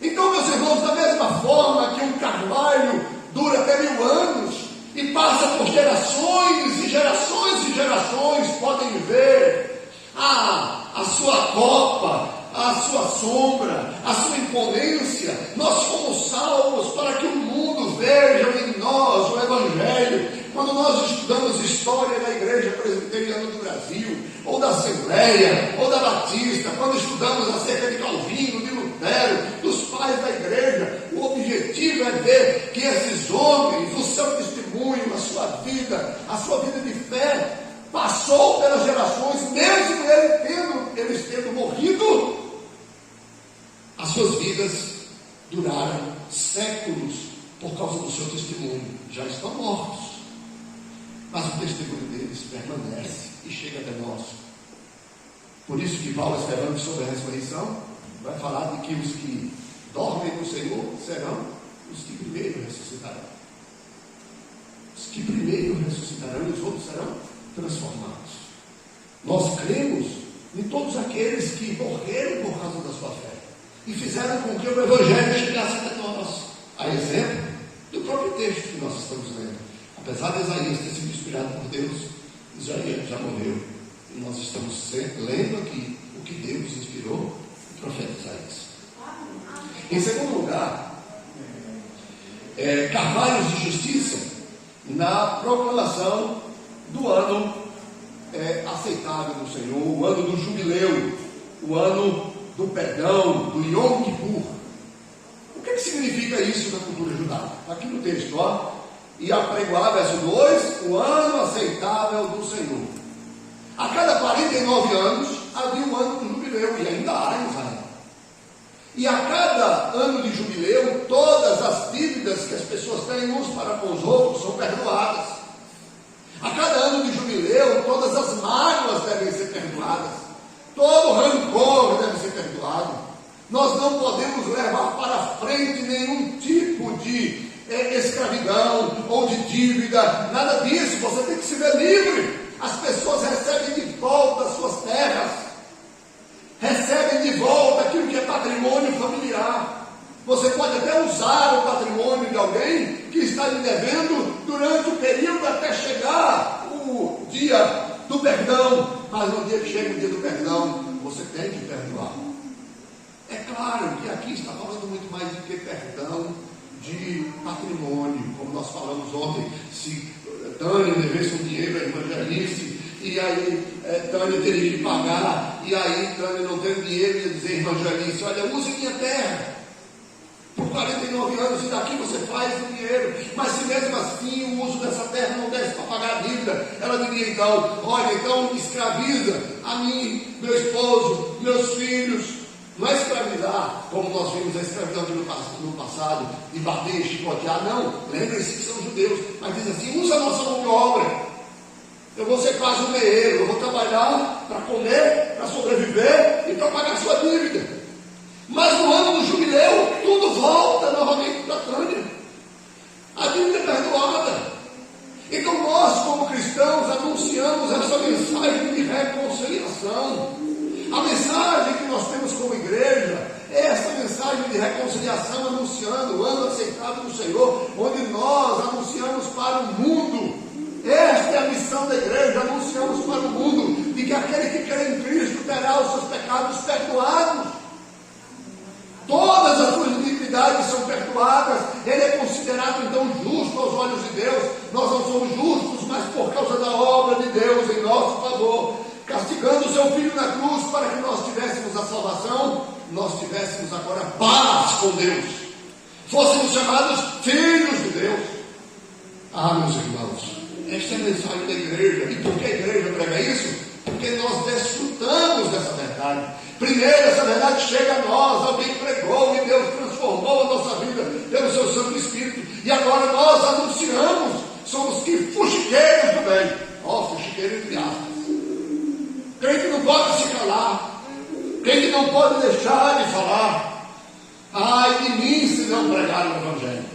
Então, meus irmãos, da mesma forma que um carvalho dura até 1000 anos e passa por gerações e gerações e gerações, podem ver a sua copa, a sua sombra, a sua imponência. Nós fomos salvos para que o mundo veja em nós o Evangelho. Quando nós estudamos história da Igreja Presbiteriana do Brasil, ou da Assembleia, ou da Batista, quando estudamos acerca de Calvino, de Lutero, dos pais da Igreja, o objetivo é a sua vida de fé passou pelas gerações, mesmo eles tendo morrido, as suas vidas duraram séculos por causa do seu testemunho. Já estão mortos, mas o testemunho deles permanece e chega até nós. Por isso que Paulo, escrevendo sobre a ressurreição, vai falar de que os que dormem no Senhor serão os que primeiro ressuscitarão. Os que primeiro ressuscitarão e os outros serão transformados. Nós cremos em todos aqueles que morreram por causa da sua fé e fizeram com que o Evangelho chegasse até nós, a exemplo do próprio texto que nós estamos lendo. Apesar de Isaías ter sido inspirado por Deus, Isaías já morreu, e nós estamos lendo aqui o que Deus inspirou o profeta Isaías. Em segundo lugar, carvalhos de justiça na proclamação do ano aceitável do Senhor, o ano do jubileu, o ano do perdão, do Yom Kippur. O que significa isso na cultura judaica? Aqui no texto, ó. E apregoar, verso 2, o ano aceitável do Senhor. A cada 49 anos havia um ano do jubileu, e ainda há em Israel. E a cada ano de jubileu, todas as dívidas que as pessoas têm uns para com os outros são perdoadas. A cada ano de jubileu, todas as mágoas devem ser perdoadas. Todo rancor deve ser perdoado. Nós não podemos levar para frente nenhum tipo de escravidão ou de dívida, nada disso. Você tem que se ver livre. As pessoas recebem de volta as suas terras, recebem de volta aquilo que é patrimônio familiar. Você pode até usar o patrimônio de alguém que está lhe devendo durante o período até chegar o dia do perdão, mas no dia que chega o dia do perdão, você tem que perdoar. É claro que aqui está falando muito mais do que perdão de patrimônio, como nós falamos ontem. Se Tânia devesse um dinheiro à Evangelice, e aí Tânia teria que pagar, e aí Tânia não teve dinheiro, ia dizer Evangelice: olha, use minha terra por 49 anos e daqui você faz o dinheiro. Mas se mesmo assim o uso dessa terra não desse para pagar a dívida, ela diria então: olha, então escraviza a mim, meu esposo, meus filhos. Não é escravizar, como nós vimos a escravidão aqui no passado, de bater, chicotear, não. Lembrem-se que são judeus, mas diz assim: usa a nossa mão de obra. Eu vou ser quase um meeiro, eu vou trabalhar para comer, para sobreviver e para pagar a sua dívida. Mas no ano do jubileu, tudo volta novamente para a Tânia. A dívida é perdoada. Então nós, como cristãos, anunciamos essa mensagem de reconciliação. A mensagem que nós temos como igreja é essa mensagem de reconciliação, anunciando o ano aceitável do Senhor, onde nós anunciamos para o mundo. Esta é a missão da igreja: anunciamos para o mundo de que aquele que crê em Cristo terá os seus pecados perdoados. Todas as suas iniquidades são perdoadas. Ele é considerado então justo aos olhos de Deus. Nós não somos justos, mas por causa da obra de Deus em nosso favor, castigando o seu Filho na cruz para que nós tivéssemos a salvação, nós tivéssemos agora paz com Deus, fôssemos chamados filhos de Deus. Meus irmãos, esta é a mensagem da igreja. E por que a igreja prega isso? Porque nós desfrutamos dessa verdade. Primeiro, essa verdade chega a nós, alguém pregou e Deus transformou a nossa vida pelo seu Santo Espírito, e agora nós anunciamos. Somos que fuxiqueiros do bem. Fuxiqueiro entre aspas. Crente não pode se calar, crente não pode deixar de falar. Ai de mim se não pregar o Evangelho.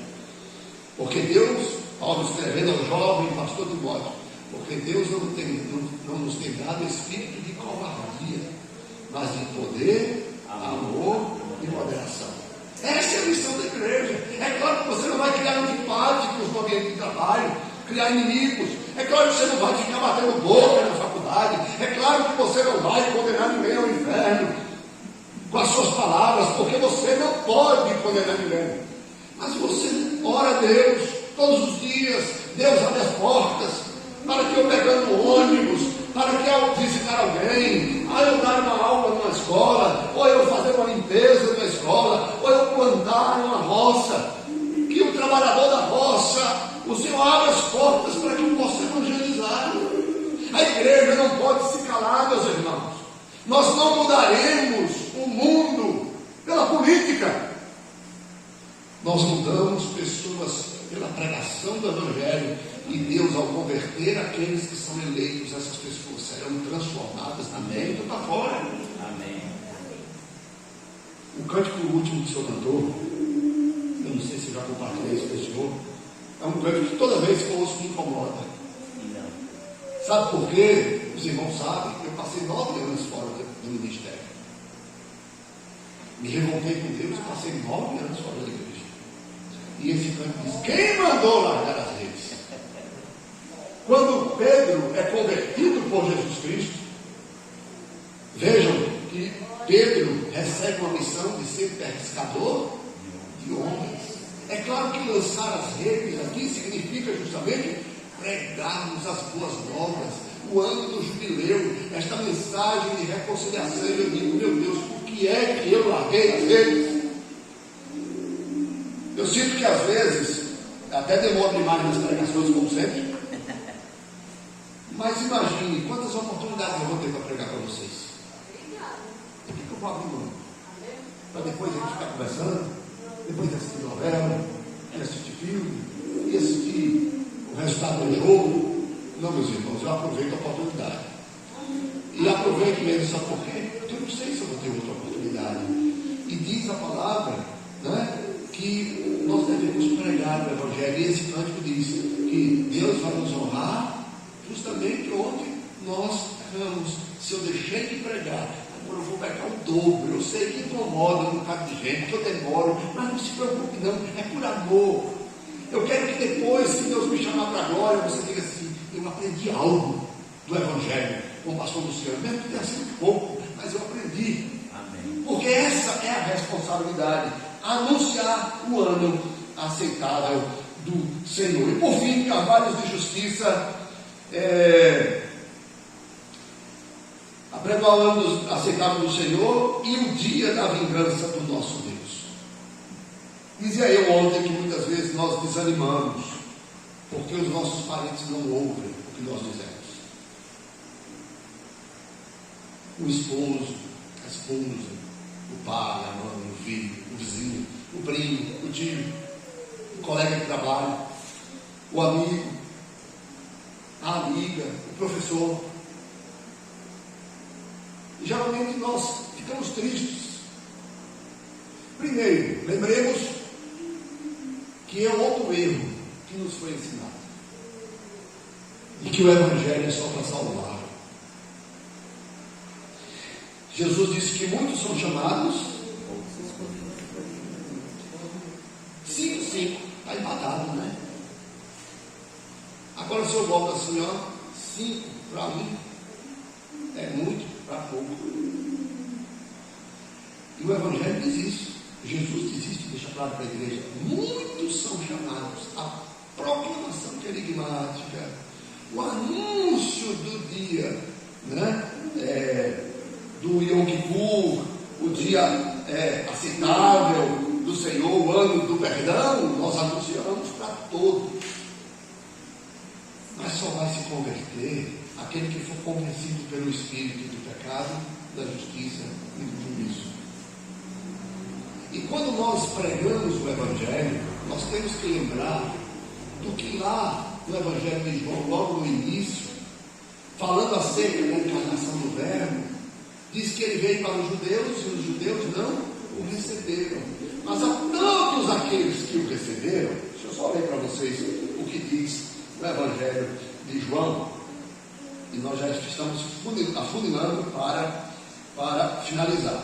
Porque Deus, Paulo escrevendo ao jovem pastor Timóteo, porque Deus não nos tem dado espírito de covardia, mas de poder, amor e moderação. Essa é a missão da igreja. É claro que você não vai criar antipáticos no ambiente de trabalho, criar inimigos. É claro que você não vai ficar batendo boca na faculdade. É claro que você não vai condenar ninguém ao inferno com as suas palavras, porque você não pode condenar ninguém. Mas você ora a Deus todos os dias. Deus abre as portas para que eu pegando o ônibus, para que eu visitar alguém, eu dar uma aula numa escola, ou eu fazer uma limpeza na escola, ou eu plantar uma roça, que o trabalhador da roça, o Senhor abre as portas para que eu possa mudaremos o mundo pela política. Nós mudamos pessoas pela pregação do Evangelho. E Deus, ao converter aqueles que são eleitos, essas pessoas serão transformadas de dentro para fora. Amém. O cântico último que o senhor cantou, eu não sei se eu já compartilhei isso com o senhor, é um cântico que toda vez que eu ouço me incomoda. Não. Sabe por quê? Os irmãos sabem, eu passei 9 anos fora do ministério. Me revoltei com Deus, passei 9 anos fora da igreja. E esse cântico diz: quem mandou largar as redes? Quando Pedro é convertido por Jesus Cristo, vejam que Pedro recebe uma missão de ser pescador de homens. É claro que lançar as redes aqui significa justamente pregarmos as boas novas, o ano do jubileu, esta mensagem de reconciliação. Eu digo: meu Deus, por que é que eu larguei as redes? Eu sinto que às vezes até demoro demais nas pregações, como sempre. Mas imagine quantas oportunidades eu vou ter para pregar para vocês. Por que eu vou abrir mão? Para depois a gente ficar conversando, depois de assistir novela, e assistir filme, e assistir o resultado do jogo. Não, meus irmãos, eu aproveito a oportunidade. E aproveito mesmo, sabe por quê? Porque eu não sei se eu vou ter outra oportunidade. E diz a palavra, né, que nós devemos pregar o Evangelho. E esse cântico diz que Deus vai nos honrar justamente onde nós erramos. Se eu deixei de pregar, agora eu vou pegar o dobro. Eu sei que incomoda um bocado de gente, que eu demoro, mas não se preocupe não, é por amor. Eu quero que depois, que Deus me chamar para a glória, você diga assim: eu aprendi algo do Evangelho com o pastor Luciano, mesmo que tenha sido pouco, mas eu aprendi. Amém. Porque essa é a responsabilidade, anunciar o ano aceitável do Senhor. E por fim, trabalhos de justiça, apregoar o ano aceitável do Senhor e o dia da vingança do nosso Deus. Dizia eu ontem que muitas vezes nós desanimamos porque os nossos parentes não ouvem o que nós dizemos. O esposo, a esposa, o pai, a mãe, o filho, o vizinho, o primo, o tio, o colega de trabalho, o amigo, a amiga, o professor. E geralmente nós ficamos tristes. Primeiro, lembremos que é outro erro que nos foi ensinado. E que o Evangelho é só para salvar. Jesus disse que muitos são chamados. 5, está empatado, né? Agora se eu volto assim, ó, 5 para mim é muito para pouco. E o Evangelho diz isso. Jesus diz isso, deixa claro para a igreja: muitos são chamados. A proclamação querigmática, o anúncio do dia, né, do Yom Kippur, o dia aceitável do Senhor, o ano do perdão, nós anunciamos para todos. Mas só vai se converter aquele que for convencido pelo Espírito do pecado, da justiça e do juízo. E quando nós pregamos o Evangelho, nós temos que lembrar do que lá no Evangelho de João, logo no início, falando acerca da encarnação do Verbo, diz que ele veio para os judeus e os judeus não o receberam. Mas a todos aqueles que o receberam, deixa eu só ler para vocês o que diz o Evangelho de João, e nós já estamos afunilando para finalizar.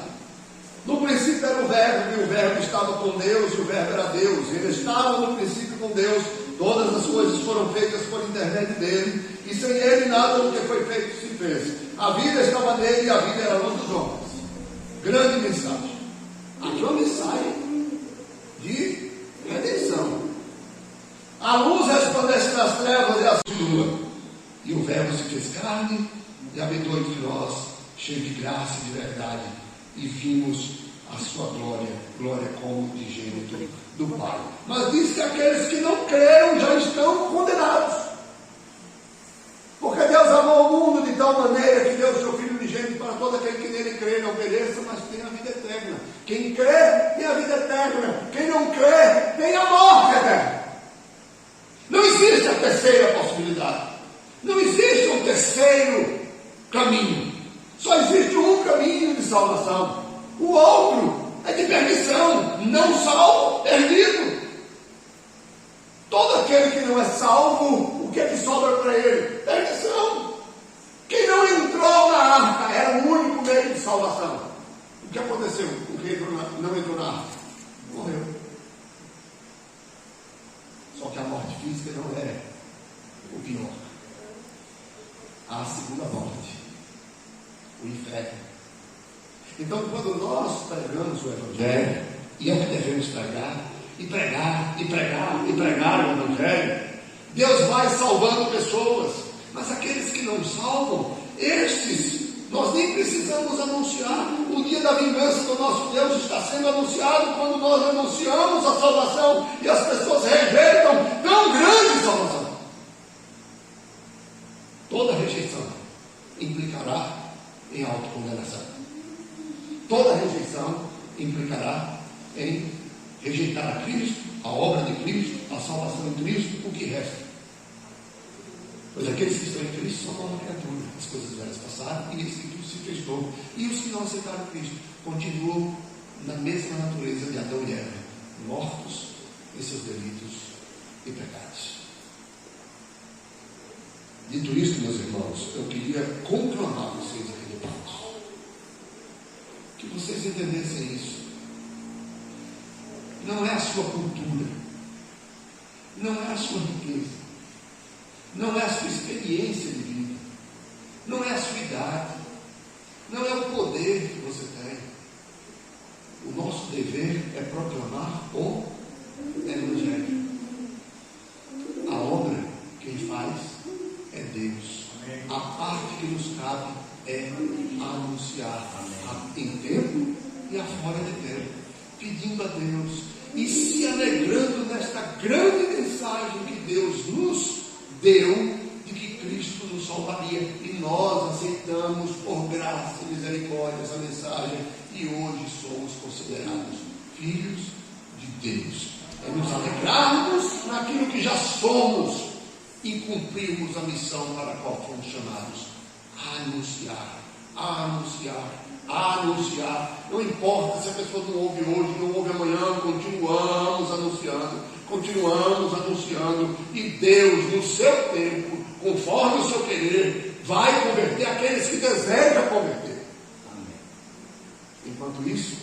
No princípio era o Verbo, e o Verbo estava com Deus, e o Verbo era Deus. Ele estava no princípio com Deus. Todas as coisas foram feitas por intermédio dele, e sem ele nada do que foi feito se fez. A vida estava nele, e a vida era a luz dos homens. Grande mensagem. Aqui é uma mensagem de redenção. A luz resplandece nas trevas e as continua. E o Verbo se fez carne e habitou entre nós, cheio de graça e de verdade. E vimos a sua glória, glória como unigênito do Pai. Mas diz que aqueles que não creram já estão condenados. Porque Deus amou o mundo de tal maneira que deu o seu Filho unigênito para todo aquele que nele crê, não existe a terceira possibilidade. Não existe um terceiro caminho. Só existe um caminho de salvação. O outro é de perdição. Não salvo, perdido. Todo aquele que não é salvo, o que é que sobra para ele? Perdição. Quem não entrou na arca era o único meio de salvação. O que aconteceu? O que não entrou na arca? Morreu. Só que a morte física não é o pior. A segunda morte, o inferno. Então, quando nós pregamos o Evangelho, e é o que devemos pregar, e pregar, e pregar, e pregar o Evangelho, Deus vai salvando pessoas, mas aqueles que não salvam, estes, nós nem precisamos anunciar. O dia da vingança do nosso Deus está sendo anunciado quando nós anunciamos a salvação, e as pessoas rejeitam tão grande salvação. Toda rejeição implicará em autocondenação. Toda rejeição implicará em rejeitar a Cristo, a obra de Cristo, a salvação em Cristo, o que resta. Pois aqueles que estão em Cristo são nova criatura. As coisas velhas passaram e eis que tudo se fez novo. E os que não aceitaram Cristo continuam na mesma natureza de Adão e Eva, mortos em seus delitos e pecados. Dito isto, meus irmãos, eu queria conclamar vocês aqui no Pátio, que vocês entendessem isso. Não é a sua cultura, não é a sua riqueza, não é a sua experiência de vida, não é a sua idade, não é o poder que você tem. O nosso dever é proclamar o Evangelho. A obra, quem faz, é Deus. A parte que nos cabe é anunciar em tempo e afora de tempo, pedindo a Deus e se alegrando nesta grande mensagem que Deus nos deu de que Cristo nos salvaria, e nós aceitamos por graça e misericórdia essa mensagem e hoje somos considerados filhos de Deus. É nos alegrarmos naquilo que já somos e cumprirmos a missão para a qual fomos chamados: anunciar, anunciar, anunciar. Não importa se a pessoa não ouve hoje, não ouve amanhã, continuamos anunciando, e Deus, no seu tempo, conforme o seu querer, vai converter aqueles que desejam converter. Amém. Enquanto isso,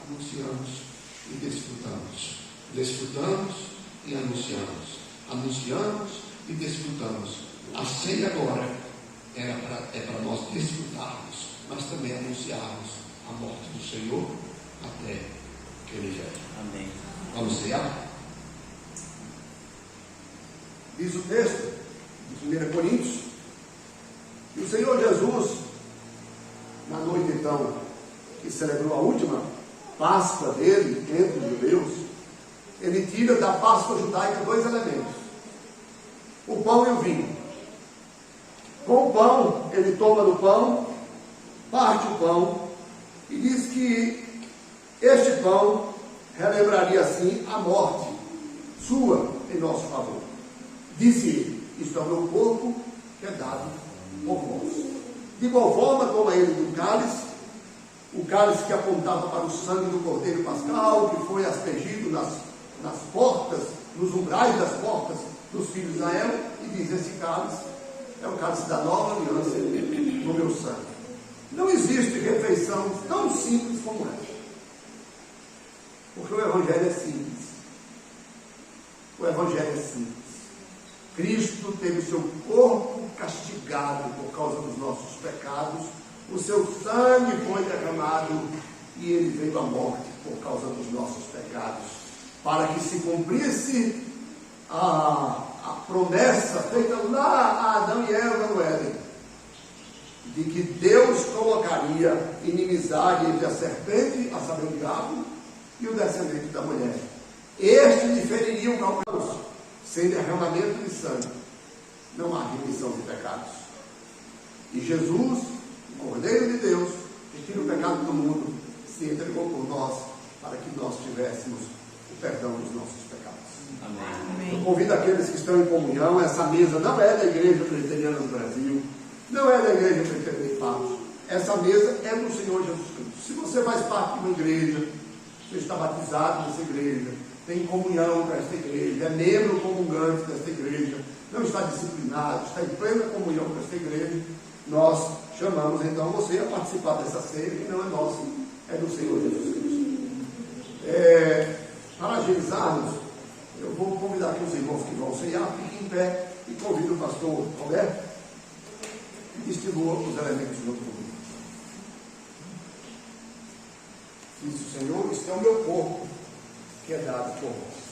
anunciamos e desfrutamos e anunciamos e desfrutamos. A ceia agora é para nós desfrutarmos, mas também anunciarmos a morte do Senhor até que Ele venha. Amém. Vamos cear? Diz o texto de 1 Coríntios, que o Senhor Jesus, na noite então que celebrou a última Páscoa dele entre os judeus, ele tira da Páscoa judaica 2 elementos: o pão e o vinho. Com o pão, ele toma do pão, parte o pão e diz que este pão relembraria assim a morte sua em nosso favor. Disse ele: isto é o meu corpo que é dado por vós. De igual forma, toma ele do cálice, o cálice que apontava para o sangue do Cordeiro Pascal, que foi aspergido nas portas, nos umbrais das portas dos filhos de Israel, e diz: esse cálice é o cálice da nova aliança no meu sangue. Não existe refeição tão simples como essa, porque o Evangelho é simples. O Evangelho é simples. Cristo teve o seu corpo castigado por causa dos nossos pecados, o seu sangue foi derramado e ele veio à morte por causa dos nossos pecados, para que se cumprisse a promessa feita lá a Adão e Eva no Éden, de que Deus colocaria inimizade entre a serpente, a saber, o diabo, e o descendente da mulher. Este lhe feriria o calcanhar. Sem derramamento de sangue não há remissão de pecados. E Jesus, o Cordeiro de Deus, que tira o pecado do mundo, se entregou por nós, para que nós tivéssemos o perdão dos nossos pecados. Amém. Eu convido aqueles que estão em comunhão. Essa mesa não é da Igreja Presbiteriana do Brasil, não é da Igreja Presbiteriana de Patos. Essa mesa é do Senhor Jesus Cristo. Se você faz parte de uma igreja, você está batizado nessa igreja, tem comunhão com esta igreja, é membro comungante desta igreja, não está disciplinado, está em plena comunhão com esta igreja, nós chamamos então você a participar dessa ceia, que não é nossa, é do Senhor Jesus Cristo. Para agilizarmos, eu vou convidar aqui os irmãos que vão ceiar, fiquem em pé e convido o pastor Roberto e distribua os elementos junto comigo. Isso, Senhor, isto é o meu corpo, que é dado por vós.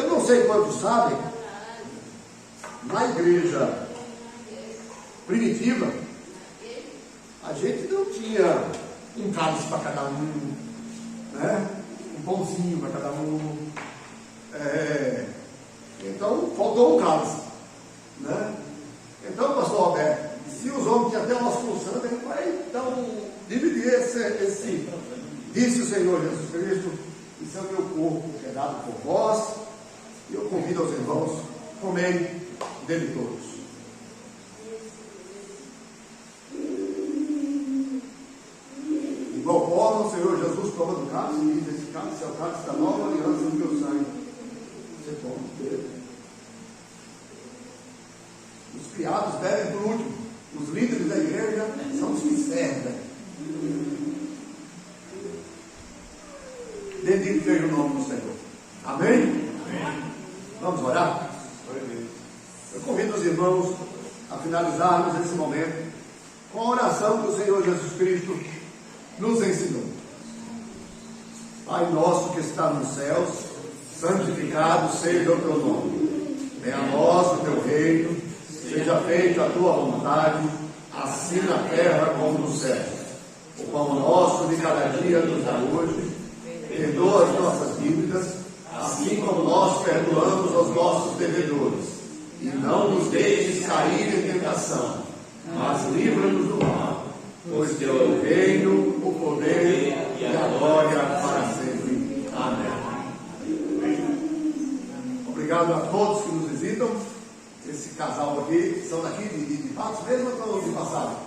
Não sei quantos sabem, na igreja primitiva, a gente não tinha um cálice para cada um, né? Um pãozinho para cada um. Então, faltou um cálice, né? Então, pastor Roberto, se os homens tinham até o nosso santo, ele vai então dividir esse. Disse o Senhor Jesus Cristo: isso é o meu corpo, que é dado por vós. E eu convido aos irmãos, comem dele todos. De igual forma, o Senhor Jesus toma do cálice e diz: esse cálice é o cálice da nova aliança do meu sangue. Você toma dele. Os criados bebem por último. Os líderes da igreja são os que servem. Bendito seja o nome do Senhor. Amém? Vamos orar? Eu convido os irmãos a finalizarmos esse momento com a oração que o Senhor Jesus Cristo nos ensinou. Pai nosso que está nos céus, santificado seja o teu nome. Venha a nós o teu reino, seja feita a tua vontade, assim na terra como no céu. O pão nosso de cada dia nos dá hoje, perdoa as nossas dívidas, assim como nós perdoamos aos nossos devedores. E não nos deixes cair em tentação, mas livra-nos do mal. Pois teu é o reino, o poder e a glória para sempre. Amém. Obrigado a todos que nos visitam. Esse casal aqui, são daqui de Patos mesmo ou de passagem?